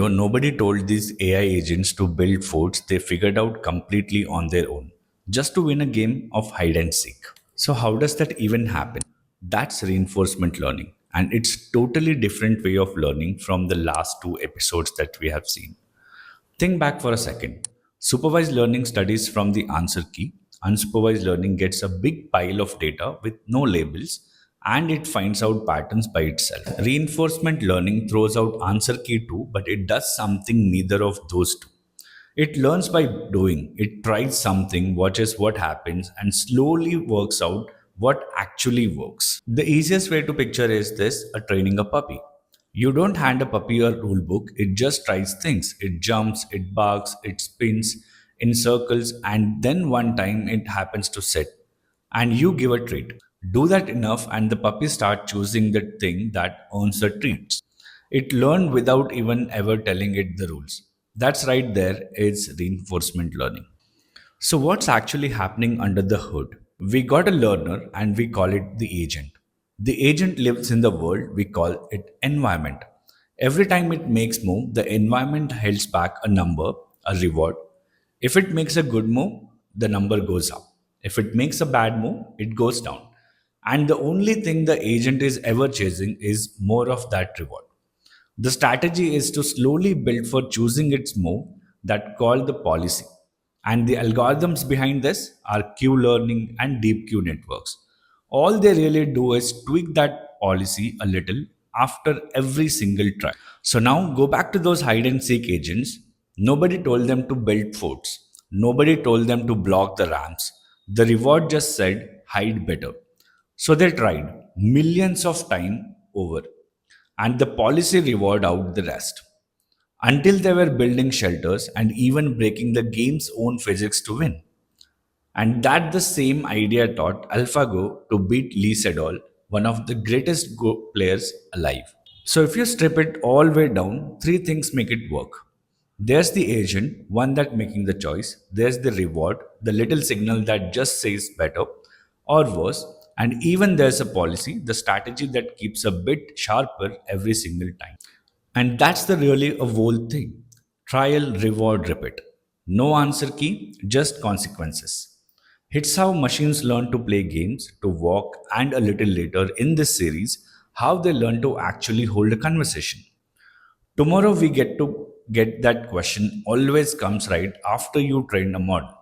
Nobody told these AI agents to build forts they figured out completely on their own, just to win a game of hide and seek. So, how does that even happen? That's reinforcement learning, and it's totally different way of learning from the last two episodes that we have seen. Think back for a second. Supervised learning studies from the answer key. Unsupervised learning gets a big pile of data with no labels and it finds out patterns by itself. Reinforcement learning throws out answer key too, but it does something neither of those two. It learns by doing. It tries something, watches what happens, and slowly works out what actually works. The easiest way to picture is this a training a puppy. You don't hand a puppy a rule book, it just tries things. It jumps, it barks, it spins in circles, and then one time it happens to sit. And you give a treat. Do that enough, and the puppy starts choosing the thing that earns the treats. It learned without even ever telling it the rules. That's right there is reinforcement learning. So, what's actually happening under the hood? We got a learner and we call it the agent. The agent lives in the world, we call it environment. Every time it makes move, the environment holds back a number, a reward. If it makes a good move, the number goes up. If it makes a bad move, it goes down. And the only thing the agent is ever chasing is more of that reward. The strategy is to slowly build for choosing its move that called the policy. And the algorithms behind this are Q learning and deep Q networks. All they really do is tweak that policy a little after every single try. So now go back to those hide and seek agents. Nobody told them to build forts. Nobody told them to block the ramps. The reward just said hide better. So they tried millions of time over and the policy reward out the rest until they were building shelters and even breaking the game's own physics to win. And that the same idea taught AlphaGo to beat Lee Sedol, one of the greatest Go players alive. So if you strip it all way down, three things make it work. There's the agent, one that making the choice. There's the reward, the little signal that just says better or worse. And even there's a policy, the strategy that keeps a bit sharper every single time. And that's the really a whole thing. Trial, reward, repeat. No answer key, just consequences. It's how machines learn to play games, to walk, and a little later in this series, how they learn to actually hold a conversation. Tomorrow we get to get that question always comes right after you train a model.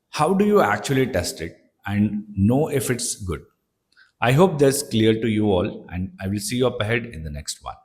How do you actually test it and know if it's good? I hope that's clear to you all, and I will see you up ahead in the next one.